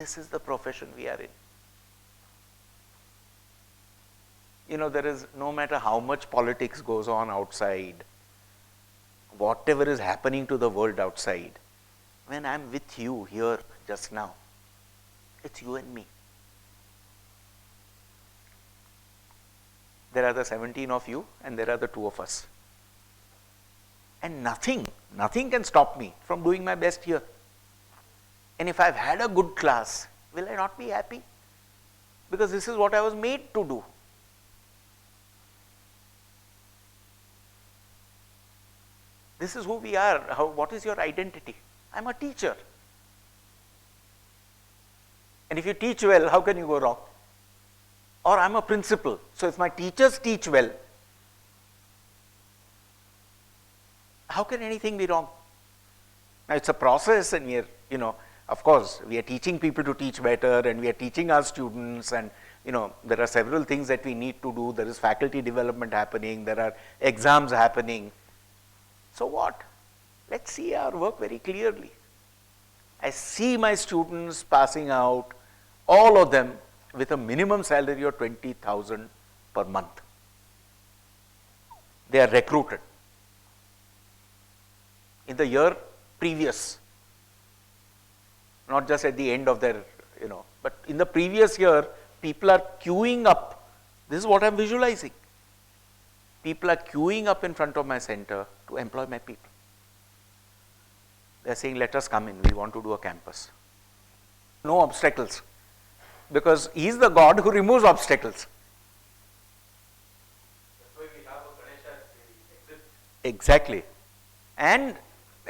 This is the profession we are in. There is, no matter how much politics goes on outside, whatever is happening to the world outside, when I'm with you here just now, it's you and me. There are the 17 of you and there are the 2 of us. And nothing can stop me from doing my best here. And if I've had a good class, will I not be happy? Because this is what I was made to do. This is who we are. What is your identity? I'm a teacher. And if you teach well, how can you go wrong? Or I'm a principal. So if my teachers teach well, how can anything be wrong? Now it's a process, and we are, of course, we are teaching people to teach better, and we are teaching our students, and there are several things that we need to do. There is faculty development happening, there are exams happening. So what? Let's see our work very clearly. I see my students passing out, all of them with a minimum salary of 20,000 per month. They are recruited. In the year previous, not just at the end of their, but in the previous year, people are queuing up. This is what I'm visualizing. People are queuing up in front of my center to employ my people. They are saying, let us come in, we want to do a campus. No obstacles, because he is the God who removes obstacles. That's why we have a Ganesha exit. Exactly. And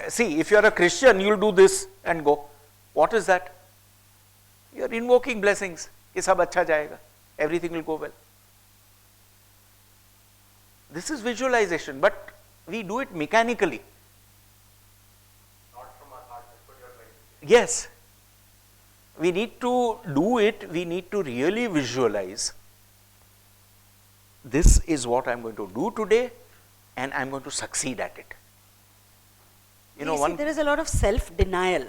see, if you are a Christian, you will do this and go. What is that? You are invoking blessings. Ki sab acha jayega. Everything will go well. This is visualization, but we do it mechanically. Not from our heart, that's what you are trying to say. Yes. We need to do it, we need to really visualize. This is what I am going to do today, and I am going to succeed at it. See, there is a lot of self-denial.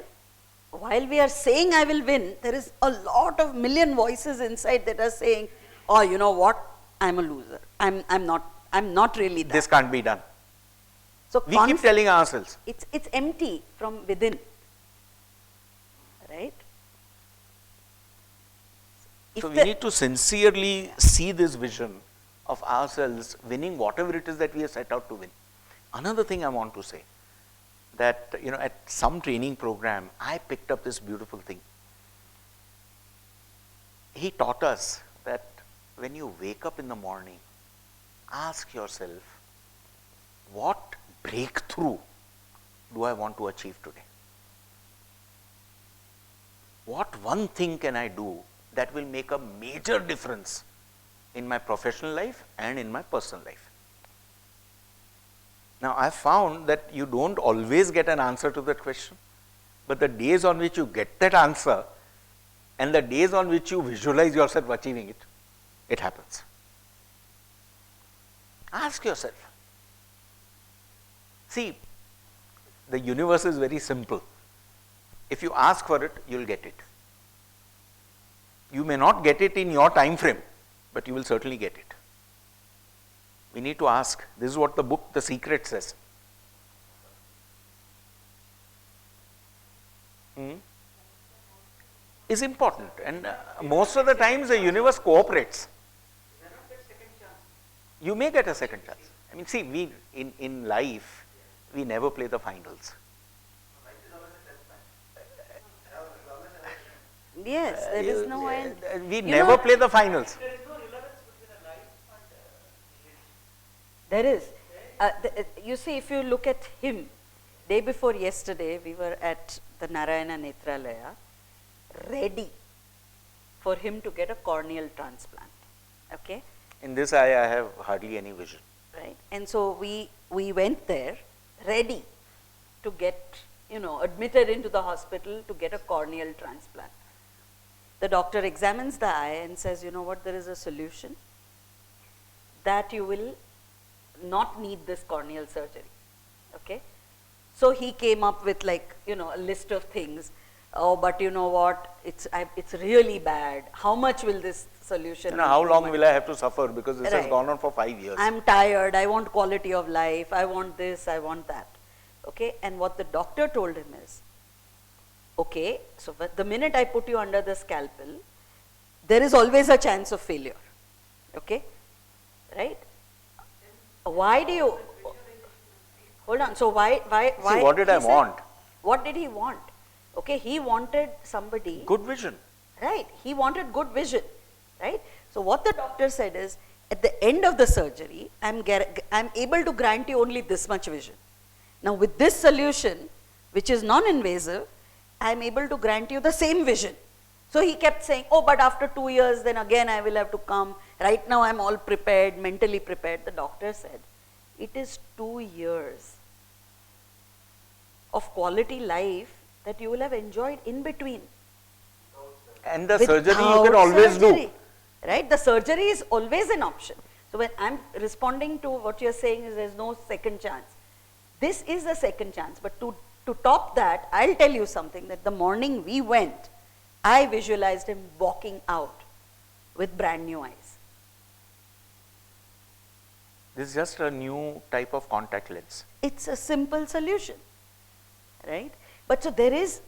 While we are saying I will win, there is a lot of million voices inside that are saying, oh, you know what, I'm a loser. I'm not really that. This can't be done. So we keep telling ourselves. It's empty from within. Right? So we need to sincerely see this vision of ourselves winning whatever it is that we are set out to win. Another thing I want to say, that at some training program, I picked up this beautiful thing. He taught us that when you wake up in the morning, ask yourself, what breakthrough do I want to achieve today? What one thing can I do that will make a major difference in my professional life and in my personal life? Now, I found that you don't always get an answer to that question, but the days on which you get that answer and the days on which you visualize yourself achieving it, it happens. Ask yourself. See, the universe is very simple. If you ask for it, you will get it. You may not get it in your time frame, but you will certainly get it. We need to ask. This is what the book The Secret says. Is important, and most of the times the universe cooperates. You may not get second chance. You may get a second chance. I mean, see, we in life, we never play the finals. Life is always a test match. Yes, there is no end. We never play the finals. There is no relevance between a life and There is. You see, if you look at him, day before yesterday, we were at the Narayana Netralaya, ready for him to get a corneal transplant. Okay? In this, I have hardly any vision. Right? And so we went there, ready to get, admitted into the hospital to get a corneal transplant. The doctor examines the eye and says, you know what, there is a solution that you will not need this corneal surgery. Okay? So he came up with a list of things. oh, but you know what, it's really bad. How much will this solution? You know, how long improve will I have to suffer, because this has Right. gone on for 5 years. I'm tired, I want quality of life, I want this, I want that. Okay, and what the doctor told him is, okay, so the minute I put you under the scalpel, there is always a chance of failure. Okay, right? Why do you, hold on, so why, See, what did he I said- want? What did he want? Okay, he wanted somebody, Good vision. right, he wanted good vision, right? So what the doctor said is, at the end of the surgery, I'm able to grant you only this much vision. Now with this solution, which is non-invasive, I'm able to grant you the same vision. So he kept saying, oh, but after 2 years, then again I will have to come. Right now I'm all prepared, mentally prepared. The doctor said, it is 2 years of quality life that you will have enjoyed in between. And the surgery you Without can always surgery, do. right? The surgery is always an option. So when I'm responding to what you're saying is there's no second chance. This is a second chance, but to top that, I'll tell you something, that the morning we went, I visualized him walking out with brand new eyes. This is just a new type of contact lens. It's a simple solution, right? But so there is,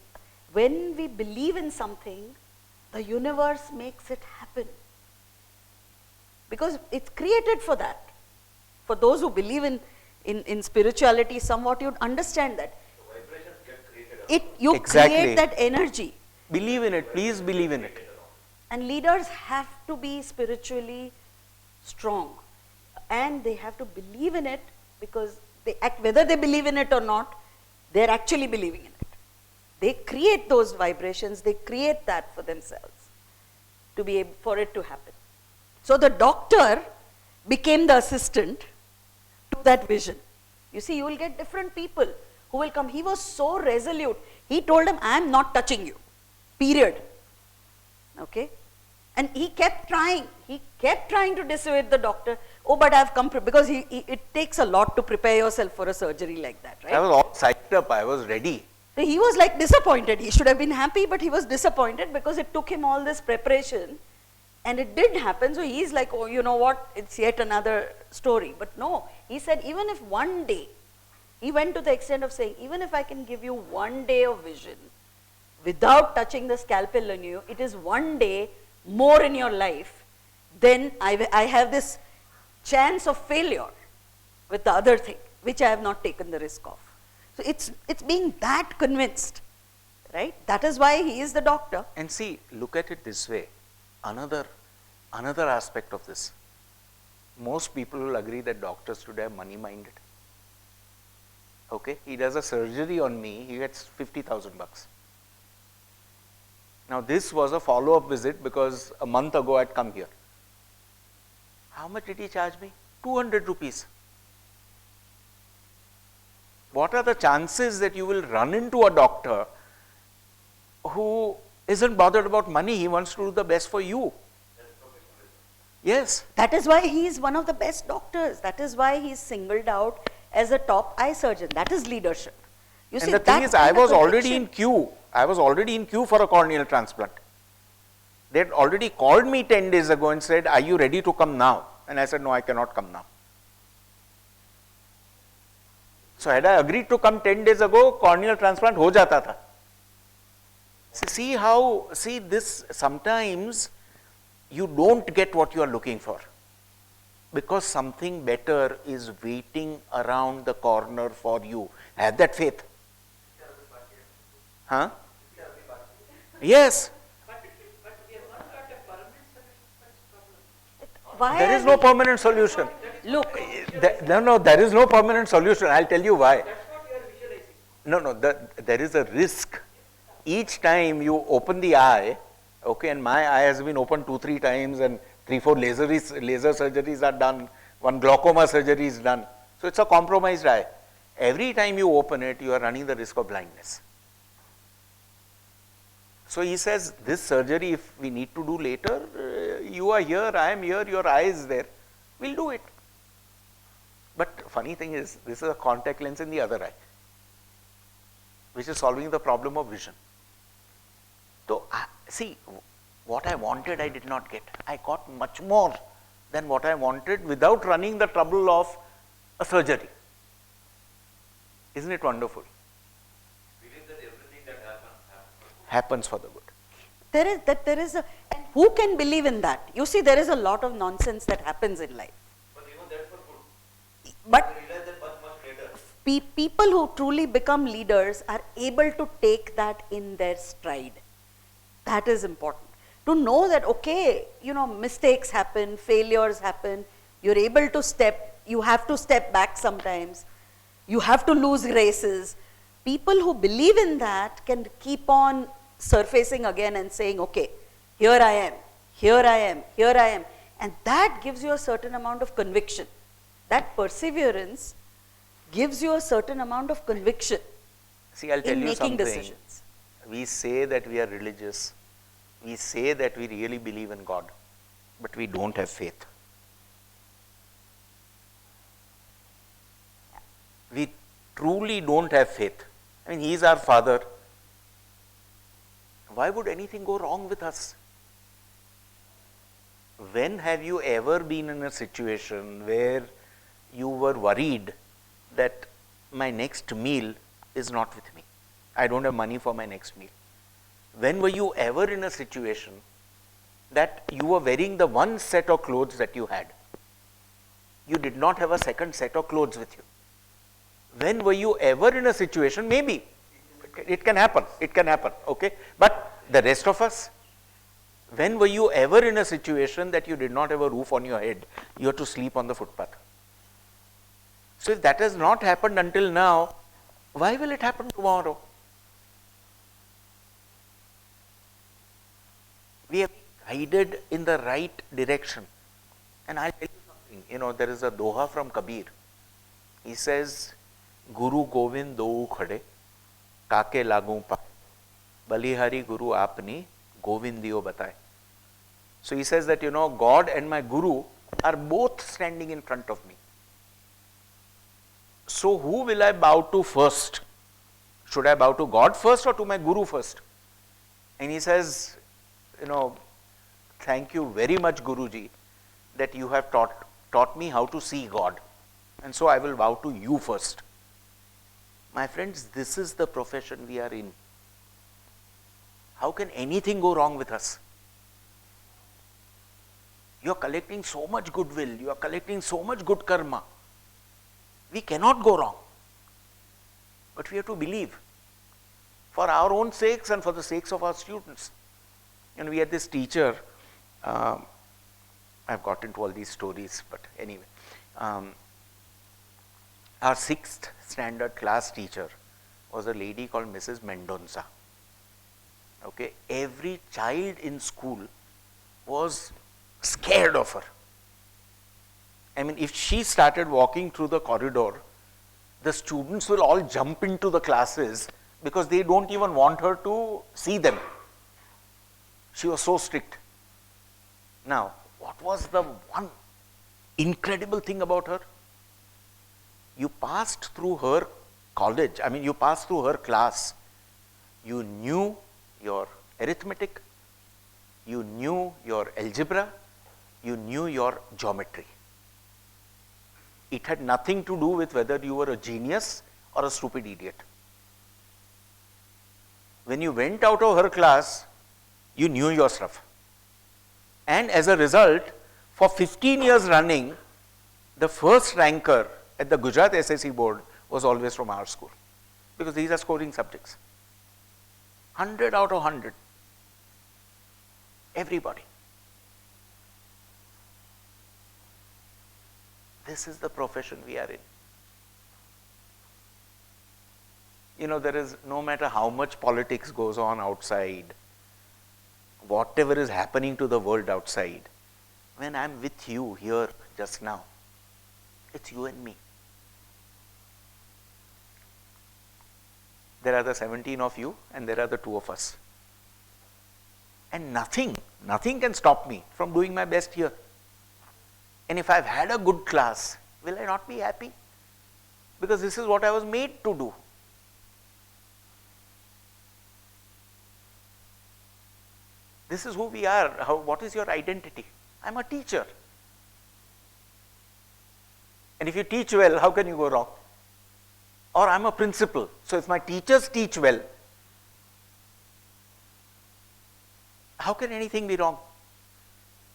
when we believe in something, the universe makes it happen. Because it's created for that. For those who believe in spirituality somewhat, you'd understand that. You Exactly. create that energy. Believe in it, please believe in it. And leaders have to be spiritually strong. And they have to believe in it, because they act, whether they believe in it or not, they're actually believing in it. They create those vibrations, they create that for themselves to be able, for it to happen. So the doctor became the assistant to that vision. You see, you will get different people who will come. He was so resolute. He told him, I am not touching you. Period. Okay? And he kept trying. He kept trying to dissuade the doctor. Oh, but I've come, because it takes a lot to prepare yourself for a surgery like that, right? I was all psyched up, I was ready. So he was like disappointed. He should have been happy, but he was disappointed because it took him all this preparation. And it did happen. So he's like, oh, you know what? It's yet another story. But no, he said, even if one day, he went to the extent of saying, even if I can give you 1 day of vision without touching the scalpel on you, it is 1 day more in your life, then I have this chance of failure with the other thing, which I have not taken the risk of. So it's being that convinced, right? That is why he is the doctor. And see, look at it this way. Another aspect of this. Most people will agree that doctors today are money minded. Okay, he does a surgery on me, he gets 50,000 bucks. Now this was a follow-up visit because a month ago I'd come here. How much did he charge me? 200 rupees. What are the chances that you will run into a doctor who isn't bothered about money, he wants to do the best for you? Yes. That is why he is one of the best doctors. That is why he is singled out as a top eye surgeon. That is leadership. You And see, the thing that is, I kind of was already conviction- in queue. I was already in queue for a corneal transplant. They had already called me 10 days ago and said, are you ready to come now? And I said, no, I cannot come now. So had I agreed to come 10 days ago, corneal transplant ho jata tha. See this, sometimes you don't get what you are looking for, because something better is waiting around the corner for you. Have that faith. Huh? Yes. But we have not got a permanent solution for this problem. Why There are is no we- permanent solution. Look, No, there is no permanent solution. I'll tell you why. That's what you are visualizing. No, there is a risk. Each time you open the eye, okay, and my eye has been opened 2-3 times and 3-4 laser surgeries are done, 1 glaucoma surgery is done. So it's a compromised eye. Every time you open it, you are running the risk of blindness. So he says, this surgery, if we need to do later, you are here, I am here, your eye is there, we'll do it. But funny thing is, this is a contact lens in the other eye, which is solving the problem of vision. So, see, what I wanted I did not get. I got much more than what I wanted without running the trouble of a surgery. Isn't it wonderful? Believe that everything that Happens for the good. There is a, and who can believe in that? You see, there is a lot of nonsense that happens in life. But even that's for good. But I realize that much later. people who truly become leaders are able to take that in their stride. That is important. To know that, okay, you know, mistakes happen, failures happen, you're able to you have to step back sometimes, you have to lose races. People who believe in that can keep on surfacing again and saying, okay, here I am, here I am, here I am. And that gives you a certain amount of conviction. That perseverance gives you a certain amount of conviction See, I'll tell in you making something. decisions. We say that we are religious. We say that we really believe in God, but we don't have faith. We truly don't have faith. I mean, He is our Father. Why would anything go wrong with us? When have you ever been in a situation where you were worried that my next meal is not with me? I don't have money for my next meal. When were you ever in a situation that you were wearing the one set of clothes that you had? You did not have a second set of clothes with you. When were you ever in a situation, maybe, it can happen, okay? But the rest of us, when were you ever in a situation that you did not have a roof on your head? You had to sleep on the footpath. So if that has not happened until now, why will it happen tomorrow? We are guided in the right direction. And I'll tell you something, you know, there is a doha from Kabir. He says, Guru Govind dou khade, kaake lagu pae, balihari Guru apni, Govindiyo bataye. So he says that, you know, God and my Guru are both standing in front of me. So who will I bow to first? Should I bow to God first or to my Guru first? And he says, you know, thank you very much, Guruji, that you have taught me how to see God. And so I will bow to you first. My friends, this is the profession we are in. How can anything go wrong with us? You are collecting so much goodwill, you are collecting so much good karma. We cannot go wrong. But we have to believe, for our own sakes and for the sakes of our students. And we had this teacher, I've got into all these stories, but anyway. Our 6th standard class teacher was a lady called Mrs. Mendonça. Okay, every child in school was scared of her. I mean, if she started walking through the corridor, the students will all jump into the classes because they don't even want her to see them. She was so strict. Now, what was the one incredible thing about her? You passed through her college, I mean, you passed through her class. You knew your arithmetic, you knew your algebra, you knew your geometry. It had nothing to do with whether you were a genius or a stupid idiot. When you went out of her class, you knew your stuff. And as a result, for 15 years running, the first ranker at the Gujarat SSC board was always from our school, because these are scoring subjects. 100 out of 100. Everybody. This is the profession we are in. You know, there is, no matter how much politics goes on outside, whatever is happening to the world outside, when I am with you here just now, it's you and me. There are the 17 of you and there are the 2 of us. And nothing can stop me from doing my best here. And if I've had a good class, will I not be happy? Because this is what I was made to do. This is who we are. What is your identity? I'm a teacher. And if you teach well, how can you go wrong? Or I'm a principal. So if my teachers teach well, how can anything be wrong?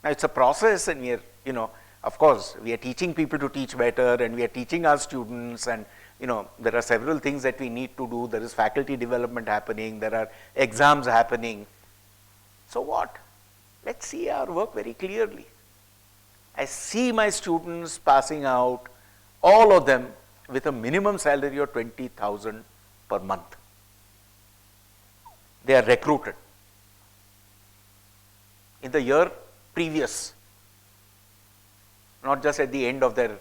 Now it's a process, and we are, of course, we are teaching people to teach better, and we are teaching our students, and there are several things that we need to do. There is faculty development happening, there are exams happening. So what? Let's see our work very clearly. I see my students passing out, all of them with a minimum salary of 20,000 per month. They are recruited. In the year previous, not just at the end of their,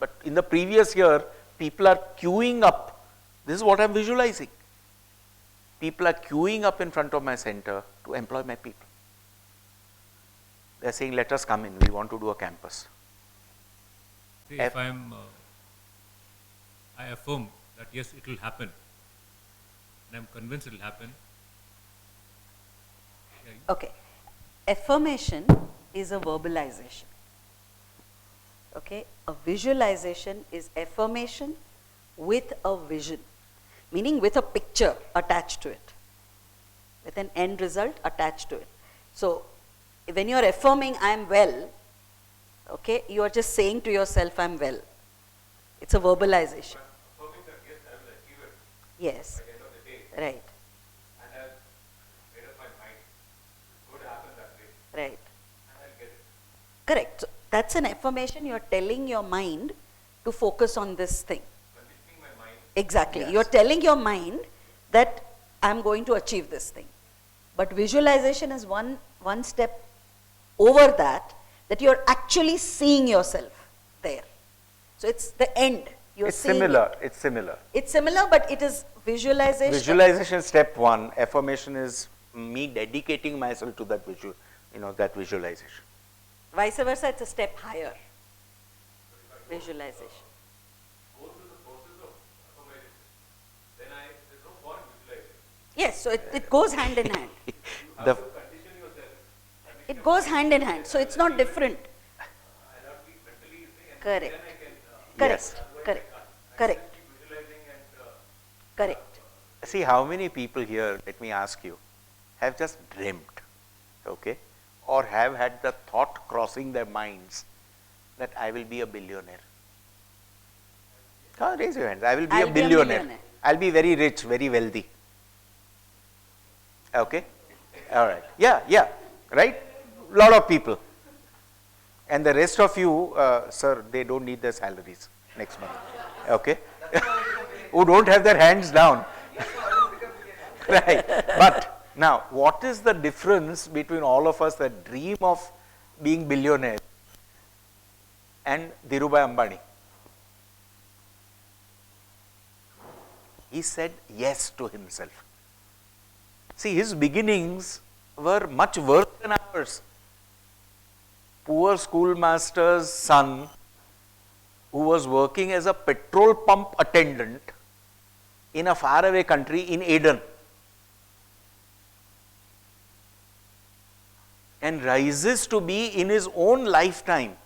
but in the previous year, people are queuing up. This is what I am visualizing. People are queuing up in front of my center to employ my people. They are saying, let us come in, we want to do a campus. See, if I affirm that yes, it will happen, and I'm convinced it will happen. Yeah, Okay. Affirmation is a verbalization. Okay. A visualization is affirmation with a vision, meaning with a picture attached to it, with an end result attached to it. So, when you are affirming I am well, okay, you are just saying to yourself I am well. It's a verbalization. affirming that yes, I will achieve it Yes, by the end of the day, right, and I've made up my mind. It's going to happen that way, right. and I'll get it. Correct. So that's an affirmation. You are telling your mind to focus on this thing. Conditioning my mind. Exactly. Yes. You are telling your mind that I am going to achieve this thing. But visualization is one step over that you are actually seeing yourself there. So it's the end. You're It's seeing similar, it. it's similar. It's similar, but it is visualization. Visualization step one, affirmation is me dedicating myself to that that visualization. Vice versa, it's a step higher. Visualization. Go through the process of affirmation. Then there's no point visualizing. Yes, so it goes hand in hand. The, Condition yourself. It goes hand in hand. So it's not different. I'll have to be mentally easy, and Correct. then I can Correct. Yes. Correct. Correct. keep visualizing and Correct. see, how many people here, let me ask you, have just dreamt, okay, or have had the thought crossing their minds that I will be a billionaire? Raise your hands. I will be I'll a be a billionaire. millionaire. I'll be very rich, very wealthy. Okay? All right. Yeah, right? Lot of people. And the rest of you, sir, they don't need their salaries next month. Okay? Who don't have their hands down. Right. But now, what is the difference between all of us that dream of being billionaires and Dhirubhai Ambani? He said yes to himself. See, his beginnings were much worse than ours. Poor schoolmaster's son, who was working as a petrol pump attendant in a faraway country in Aden, and rises to be in his own lifetime